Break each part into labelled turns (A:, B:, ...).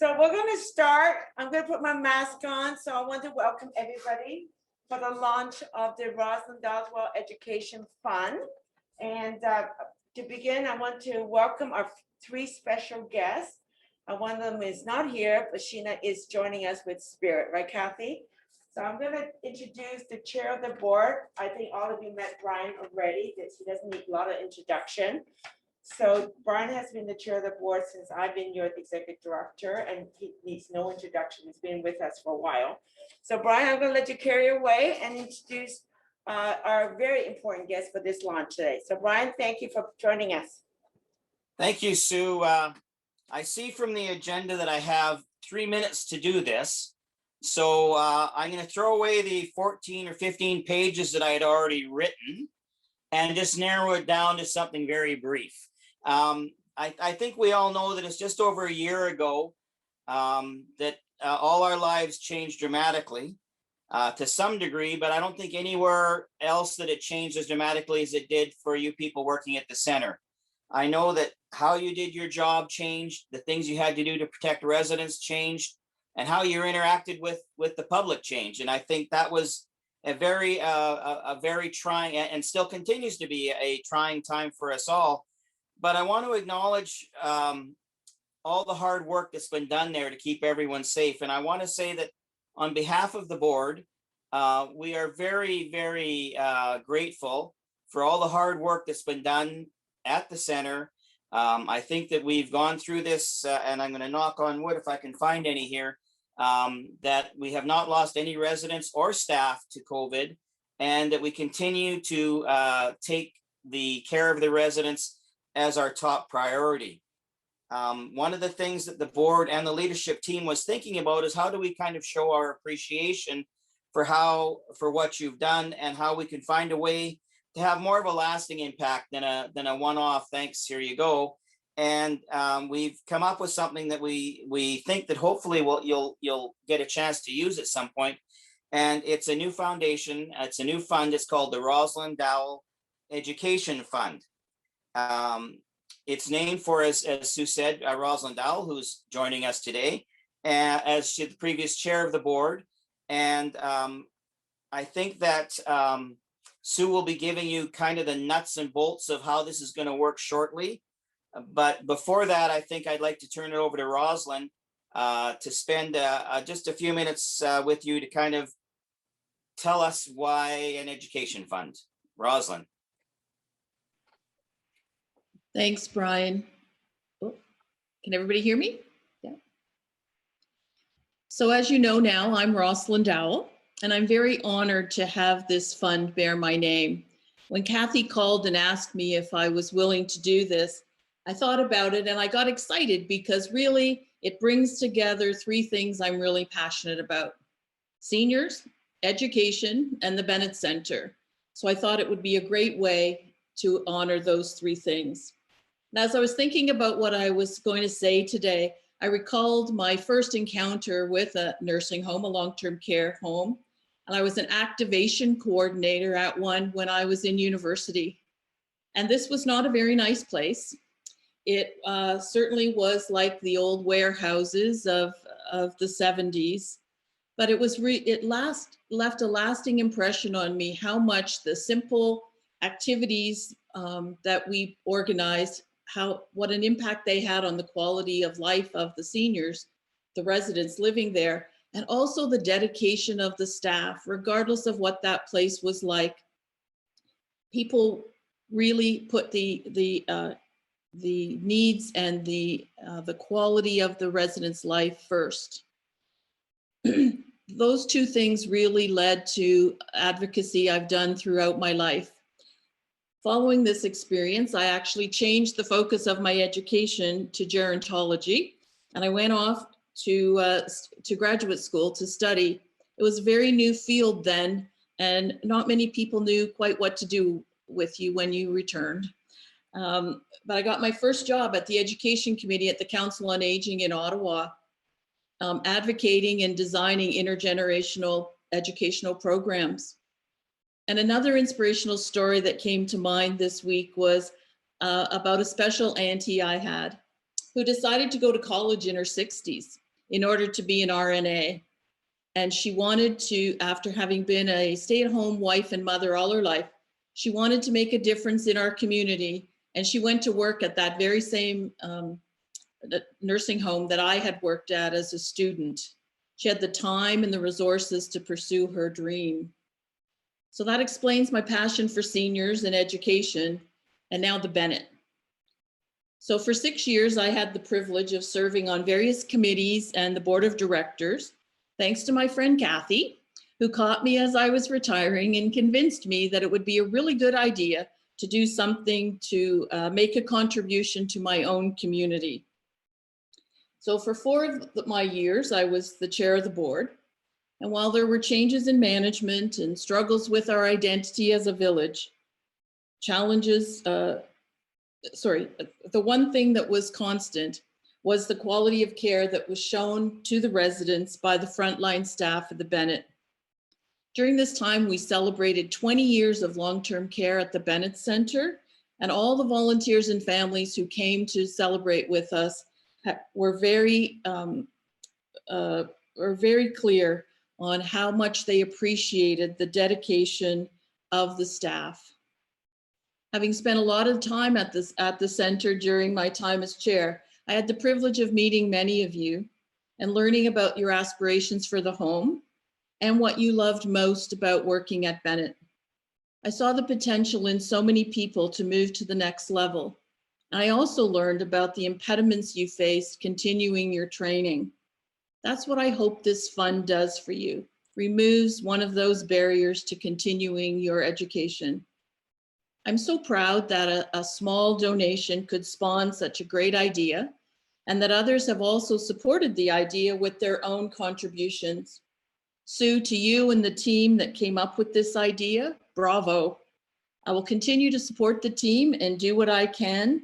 A: So we're going to start. I'm going to put my mask on. So I want to welcome everybody for the launch of the ROSSLYN DOWELL Education Fund. And to begin, I want to welcome our three special guests. One of them is not here, but Sheena is joining us with spirit, right, Kathy? So I'm going to introduce the chair of the board. I think all of you met Brian already. He doesn't need a lot of introduction. So Brian has been the chair of the board since I've been your executive director, and he needs no introduction. He's been with us for a while. So Brian, I'm going to let you carry away and introduce our very important guest for this launch today. So Brian, thank you for joining us.
B: Thank you, Sue. I see from the agenda that I have 3 minutes to do this. So I'm going to throw away the 14 or 15 pages that I had already written and just narrow it down to something very brief. I think we all know that it's just over a year ago that all our lives changed dramatically to some degree, but I don't think anywhere else that it changed as dramatically as it did for you people working at the center. I know that how you did your job changed, the things you had to do to protect residents changed, and how you interacted with the public changed. And I think that was a very trying, and still continues to be a trying time for us all. But I want to acknowledge all the hard work that's been done there to keep everyone safe. And I want to say that on behalf of the board, we are very, very grateful for all the hard work that's been done at the center. I think that we've gone through this, and I'm going to knock on wood if I can find any here, that we have not lost any residents or staff to COVID, and that we continue to take the care of the residents as our top priority. One of the things that the board and the leadership team was thinking about is how do we kind of show our appreciation for what you've done, and how we can find a way to have more of a lasting impact than a one-off thanks, here you go. And we've come up with something that we think that hopefully you'll get a chance to use at some point. And it's a new foundation. It's a new fund. It's called the ROSSLYN DOWELL Education Fund. It's named for, as Sue said, ROSSLYN DOWELL, who's joining us today, as the previous chair of the board. And I think that Sue will be giving you kind of the nuts and bolts of how this is going to work shortly. But before that, I think I'd like to turn it over to ROSSLYN to spend just a few minutes with you to kind of tell us why an education fund. ROSSLYN.
C: Thanks, Brian. Oh, can everybody hear me? Yeah. So as you know now, I'm ROSSLYN DOWELL, and I'm very honored to have this fund bear my name. When Kathy called and asked me if I was willing to do this, I thought about it and I got excited because really it brings together three things I'm really passionate about: seniors, education, and the Bennett Center. So I thought it would be a great way to honor those three things. And as I was thinking about what I was going to say today, I recalled my first encounter with a nursing home, a long-term care home. And I was an activation coordinator at one when I was in university. And this was not a very nice place. It certainly was like the old warehouses of the 70s, but it left a lasting impression on me how much the simple activities that we organized, what an impact they had on the quality of life of the seniors, the residents living there, and also the dedication of the staff, regardless of what that place was like. People really put the needs and the quality of the residents' life first. Those two things really led to advocacy I've done throughout my life. Following this experience, I actually changed the focus of my education to gerontology, and I went off to graduate school to study. It was a very new field then, and not many people knew quite what to do with you when you returned. But I got my first job at the Education Committee at the Council on Aging in Ottawa, advocating and designing intergenerational educational programs. And another inspirational story that came to mind this week was about a special auntie I had who decided to go to college in her 60s. in order to be an RNA. And she wanted to, after having been a stay-at-home wife and mother all her life, she wanted to make a difference in our community. And she went to work at that very same nursing home that I had worked at as a student. She had the time and the resources to pursue her dream. So that explains my passion for seniors and education, and now the Bennett. So for 6 years, I had the privilege of serving on various committees and the board of directors, thanks to my friend Kathy, who caught me as I was retiring and convinced me that it would be a really good idea to do something to make a contribution to my own community. So for 4 of my years, I was the chair of the board. And while there were changes in management and struggles with our identity as a village, challenges, the one thing that was constant was the quality of care that was shown to the residents by the frontline staff at the Bennett. During this time, we celebrated 20 years of long-term care at the Bennett Center, and all the volunteers and families who came to celebrate with us were very clear on how much they appreciated the dedication of the staff. Having spent a lot of time at the center during my time as chair, I had the privilege of meeting many of you and learning about your aspirations for the home and what you loved most about working at Bennett. I saw the potential in so many people to move to the next level. I also learned about the impediments you faced continuing your training. That's what I hope this fund does for you, removes one of those barriers to continuing your education. I'm so proud that a small donation could spawn such a great idea, and that others have also supported the idea with their own contributions. Sue, to you and the team that came up with this idea, bravo. I will continue to support the team and do what I can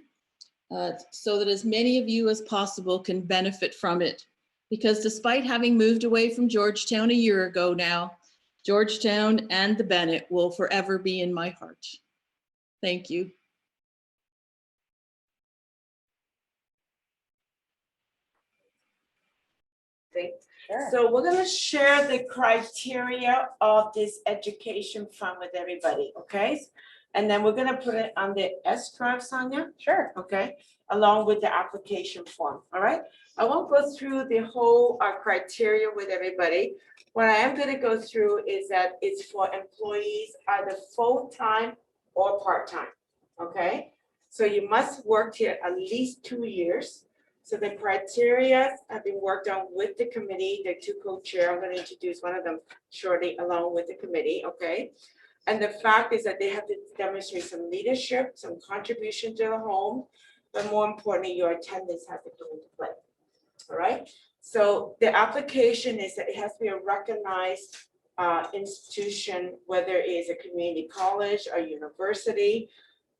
C: so that as many of you as possible can benefit from it. Because despite having moved away from Georgetown a year ago now, Georgetown and the Bennett will forever be in my heart. Thank you.
A: Sure. So we're going to share the criteria of this education fund with everybody, okay? And then we're going to put it on the S drive, Sonia? Sure. Okay, along with the application form, all right? I won't go through the whole criteria with everybody. What I am going to go through is that it's for employees either full-time or part-time, okay? So you must work here at least 2 years. So the criteria have been worked on with the committee, the 2 co-chair. I'm going to introduce one of them shortly along with the committee, okay? And the fact is that they have to demonstrate some leadership, some contribution to the home, but more importantly, your attendance has to come into play, all right? So the application is that it has to be a recognized institution, whether it is a community college or university,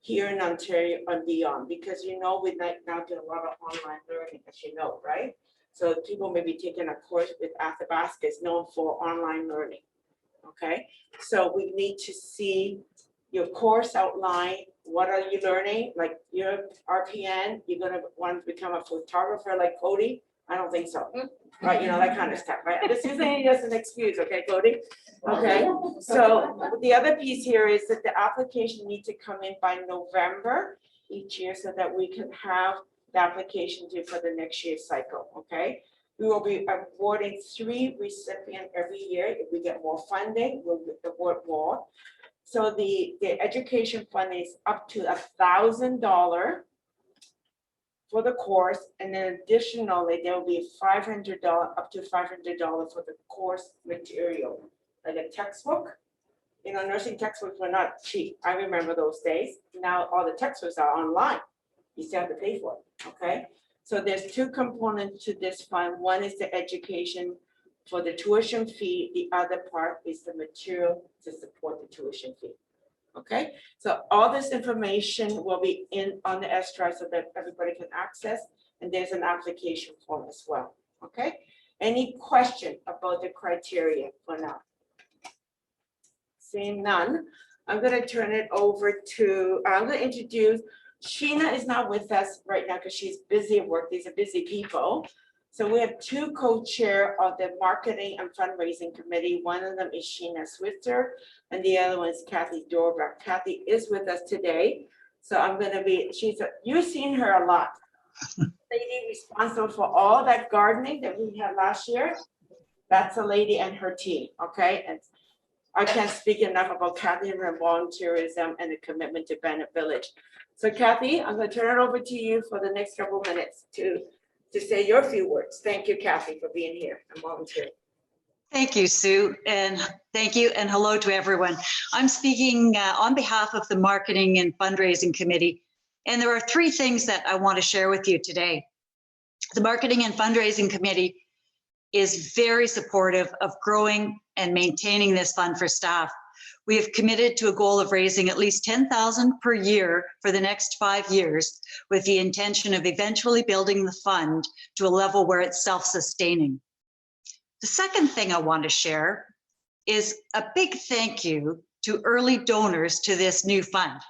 A: here in Ontario and beyond, because we now do a lot of online learning, as you know, right? So people may be taking a course with Athabasca is known for online learning, okay? So we need to see your course outline. What are you learning? Like your RPN, you're gonna want to become a photographer like Cody? I don't think so, right? You know, that kind of stuff, right? This isn't just an excuse, okay, Cody? Okay, so the other piece here is that the application needs to come in by November each year so that we can have the application due for the next year's cycle, okay? We will be awarding 3 recipients every year. If we get more funding, we'll award more. So the education fund is up to $1,000 for the course, and then additionally, there will be $500, up to $500 for the course material, like a textbook. You know, nursing textbooks were not cheap. I remember those days. Now all the textbooks are online. You still have to pay for it, okay? So there's 2 components to this fund. One is the education for the tuition fee. The other part is the material to support the tuition fee. Okay, so all this information will be on the S drive so that everybody can access, and there's an application form as well. Okay, any question about the criteria for now? Seeing none, I'm going to turn it over to, I'm going to introduce, Sheena is not with us right now because she's busy at work. These are busy people. So we have two co-chair of the marketing and fundraising committee. One of them is Sheena Swifter and the other one is Kathy Dorbeck. Kathy is with us today. So I'm gonna be, you've seen her a lot. Lady responsible for all that gardening that we had last year. That's a lady and her team, okay? And I can't speak enough about Kathy and her volunteerism and the commitment to Bennett Village. So Kathy, I'm gonna turn it over to you for the next couple of minutes to say your few words. Thank you, Kathy, for being here and volunteering.
D: Thank you, Sue, and thank you and hello to everyone. I'm speaking on behalf of the Marketing and Fundraising Committee, and there are three things that I want to share with you today. The Marketing and Fundraising Committee is very supportive of growing and maintaining this fund for staff. We have committed to a goal of raising at least $10,000 per year for the next 5 years, with the intention of eventually building the fund to a level where it's self-sustaining. The second thing I want to share is a big thank you to early donors to this new fund.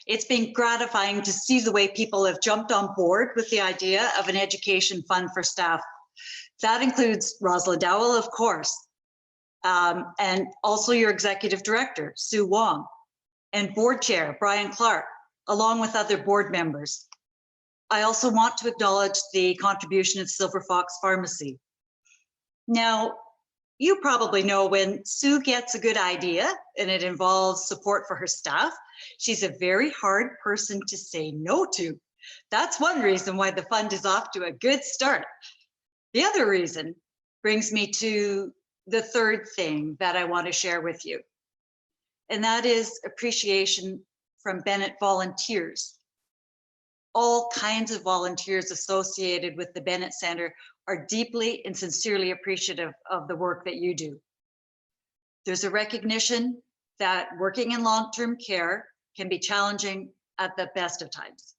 D: It's been gratifying to see the way people have jumped on board with the idea of an education fund for staff. That includes ROSSLYN DOWELL, of course, and also your executive director, Sue Wong, and board chair, Brian Clark, along with other board members. I also want to acknowledge the contribution of Silver Fox Pharmacy. Now, you probably know when Sue gets a good idea and it involves support for her staff, she's a very hard person to say no to. That's one reason why the fund is off to a good start. The other reason brings me to the third thing that I want to share with you, and that is appreciation from Bennett volunteers. All kinds of volunteers associated with the Bennett Center are deeply and sincerely appreciative of the work that you do. There's a recognition that working in long-term care can be challenging at the best of times.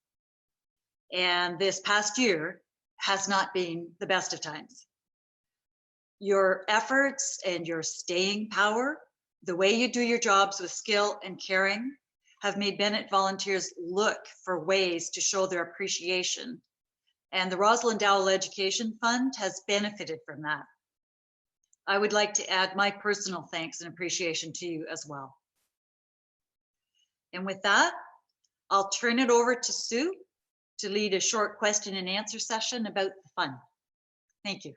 D: And this past year has not been the best of times. Your efforts and your staying power, the way you do your jobs with skill and caring, have made Bennett volunteers look for ways to show their appreciation. And the ROSSLYN DOWELL Education Fund has benefited from that. I would like to add my personal thanks and appreciation to you as well. And with that, I'll turn it over to Sue to lead a short question and answer session about the fund. Thank you.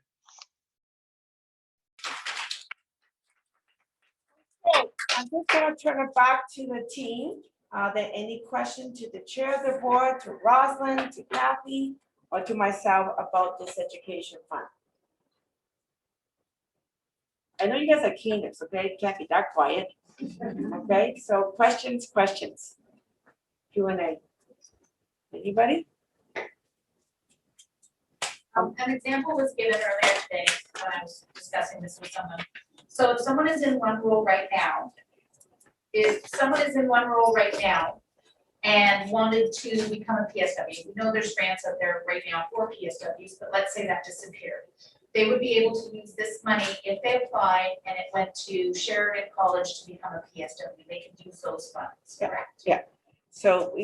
A: Okay, I'm just going to turn it back to the team. Are there any questions to the chair of the board, to ROSSLYN, to Kathy, or to myself about this education fund? I know you guys are keeners, okay? It can't be that quiet. Okay, so questions. Q&A. Anybody?
E: An example was given earlier today when I was discussing this with someone. So if someone is in one role right now, and wanted to become a PSW, we know there's grants out there right now for PSWs, but let's say that disappeared. They would be able to use this money if they applied and it went to Sheridan College to become a PSW. They can use those funds, correct?
A: Yeah. So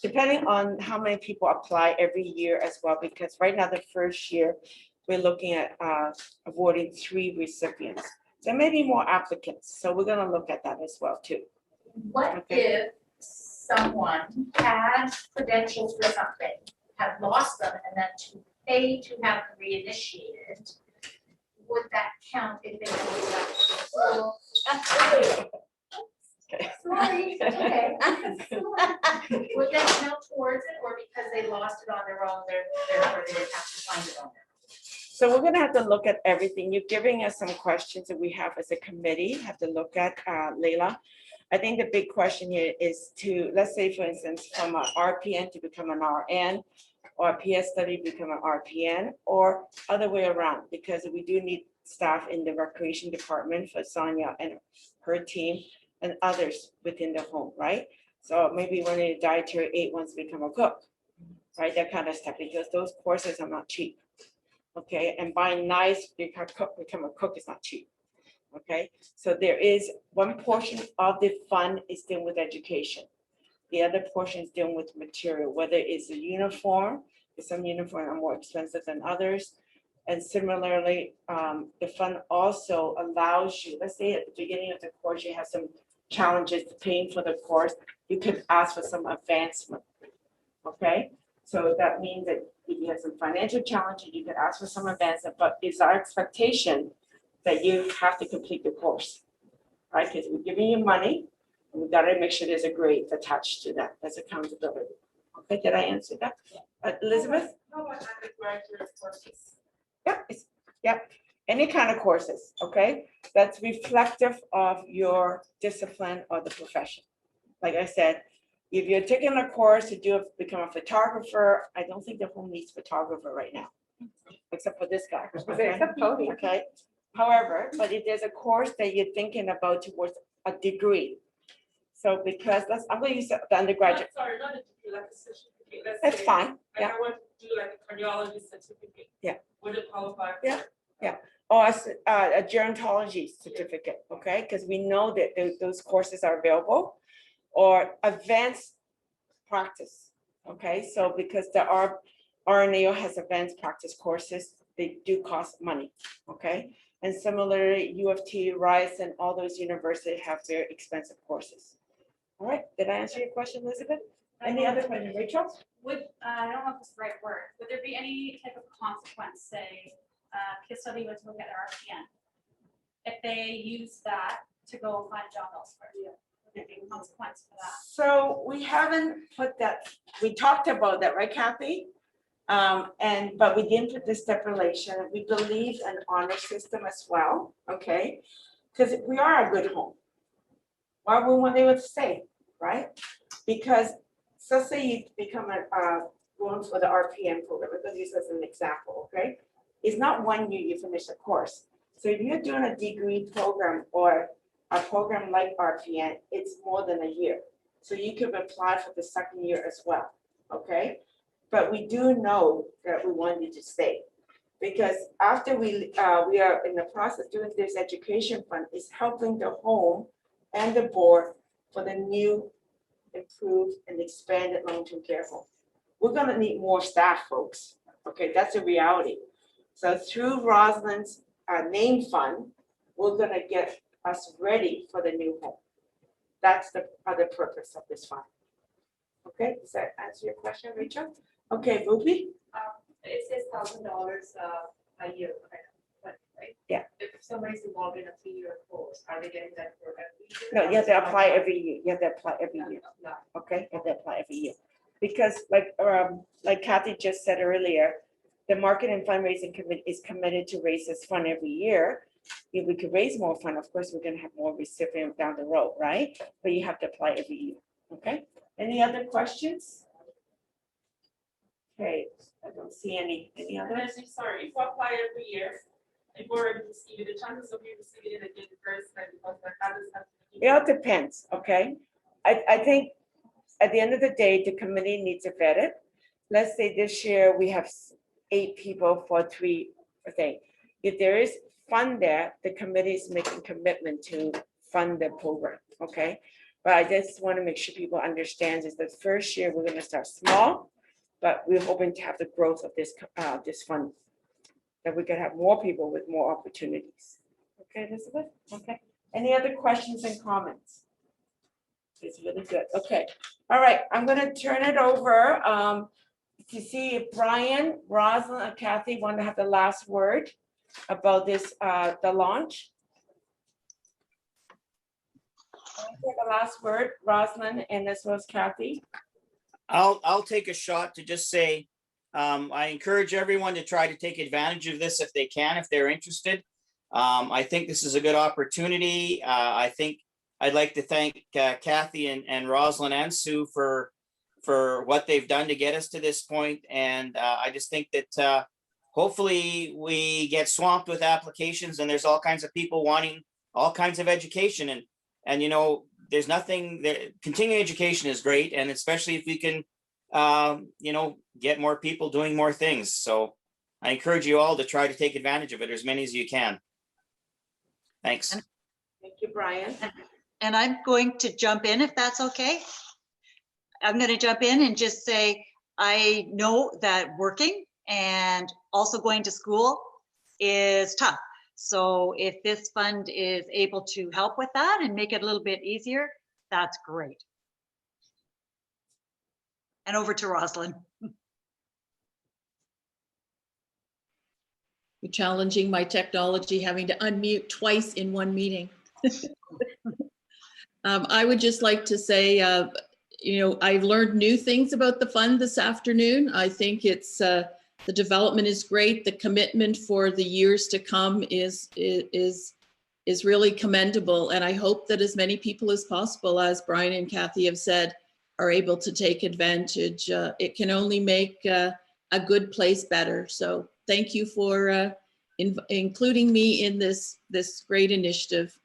A: depending on how many people apply every year as well, because right now the first year, we're looking at awarding 3 recipients. There may be more applicants, so we're gonna look at that as well too.
E: What if someone had credentials for something, had lost them, and then to pay to have them reinitiated? Would that count if they were Sorry, okay. Would that count towards it, or because they lost it on their own, therefore they didn't have to find it on their own?
A: So we're gonna have to look at everything. You're giving us some questions that we have as a committee, have to look at, Leila. I think the big question here is to, let's say for instance, from an RPN to become an RN, or a PSW become an RPN, or other way around, because we do need staff in the recreation department for Sonia and her team and others within the home, right? So maybe one of the dietary aid wants to become a cook, right? That kind of stuff, because those courses are not cheap. Okay, and buying knives become a cook is not cheap. Okay, so there is one portion of the fund is dealing with education. The other portion is dealing with material, whether it's a uniform, because some uniforms are more expensive than others, And similarly, the fund also allows you, let's say at the beginning of the course, you have some challenges paying for the course, you could ask for some advancement. Okay, so that means that if you have some financial challenges, you could ask for some advancement, but it's our expectation that you have to complete the course, right? Because we're giving you money, and we gotta make sure there's a grade attached to that. That's accountability. Okay, did I answer that? Elizabeth?
F: How about undergraduate courses?
A: Yep, any kind of courses, okay? That's reflective of your discipline or the profession. Like I said, if you're taking a course to become a photographer, I don't think the home needs photographer right now, except for this guy. Okay, however, but if there's a course that you're thinking about towards a degree. So because I'm gonna use the undergraduate,
F: Sorry, not a degree, like a certificate. Let's
A: that's
F: say,
A: fine,
F: like
A: yeah.
F: I want to do like a cardiology certificate.
A: Yeah.
F: Would it qualify?
A: Yeah. Or a gerontology certificate, okay? Because we know that those courses are available, or advanced practice, okay? So because RNAO has advanced practice courses, they do cost money, okay? And similarly, U of T, Rice, and all those universities have very expensive courses. All right, did I answer your question, Elizabeth? Any other question, Rachel?
G: Would, I don't know if it's the right word, would there be any type of consequence, say, PSW was to look at RPN? If they use that to go and find a job elsewhere, would there be a consequence for that?
A: So we haven't put that, we talked about that, right, Kathy? But we didn't put this stipulation. We believe an honor system as well, okay? Because we are a good home. Why would they would stay, right? Because so say you become going for the RPN program, we're gonna use this as an example, okay? It's not 1 year you finish a course. So if you're doing a degree program or a program like RPN, it's more than a year. So you could apply for the second year as well, okay? But we do know that we want you to stay. Because after we are in the process doing this education fund, is helping the home and the board for the new, improved, and expanded long-term care home. We're gonna need more staff, folks. Okay, that's a reality. So through ROSSLYN's name fund, we're gonna get us ready for the new home. That's the other purpose of this fund. Okay, does that answer your question, Rachel? Okay, Ruby?
H: It says $1,000 a year, right?
A: Yeah.
H: If somebody's involved in a 3-year course, are they getting that for every year?
A: No, you have to apply every year. You have to apply every year.
H: No.
A: Okay, you have to apply every year. Because like Kathy just said earlier, the Market and Fundraising Committee is committed to raise this fund every year. If we could raise more fund, of course, we're gonna have more recipients down the road, right? But you have to apply every year, okay? Any other questions? Okay, I don't see any
F: And
A: other.
F: then, sorry, if you apply every year, if we're already receiving, the chances of you receiving it again first, like, because the others have to.
A: It all depends, okay? I think at the end of the day, the committee needs to vet it. Let's say this year we have 8 people for 3 things. If there is fund there, the committee is making commitment to fund the program, okay? But I just want to make sure people understand is the first year we're gonna start small, but we're hoping to have the growth of this fund. That we could have more people with more opportunities. Okay, Elizabeth? Okay. Any other questions and comments? It's really good. Okay. All right, I'm gonna turn it over to see if Brian, Rosalind, and Kathy want to have the last word about this, the launch. The last word, Rosalind, and as well as Kathy.
B: I'll take a shot to just say, I encourage everyone to try to take advantage of this if they can, if they're interested. I think this is a good opportunity. I think I'd like to thank Kathy and Rosalind and Sue for what they've done to get us to this point. And I just think that hopefully we get swamped with applications and there's all kinds of people wanting all kinds of education. And you know, there's nothing that continuing education is great. And especially if we can, you know, get more people doing more things. So I encourage you all to try to take advantage of it, as many as you can. Thanks.
A: Thank you, Brian.
D: And I'm going to jump in if that's okay. I'm going to jump in and just say, I know that working and also going to school is tough. So if this fund is able to help with that and make it a little bit easier, that's great. And over to ROSSLYN.
C: You're challenging my technology, having to unmute twice in one meeting. I would just like to say, I've learned new things about the fund this afternoon. I think it's the development is great. The commitment for the years to come is really commendable. And I hope that as many people as possible, as Brian and Kathy have said, are able to take advantage. It can only make a good place better. So thank you for including me in this great initiative.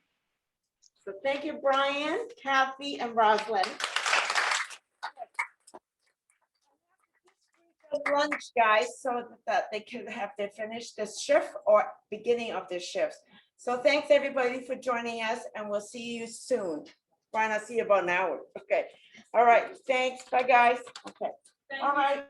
A: So thank you, Brian, Kathy, and ROSSLYN. Lunch, guys, so that they can have to finish the shift or beginning of the shifts. So thanks everybody for joining us, and we'll see you soon. Brian, I'll see you about an hour. Okay. All right. Thanks. Bye, guys. Okay.
F: Thank
A: All
F: you.
A: right.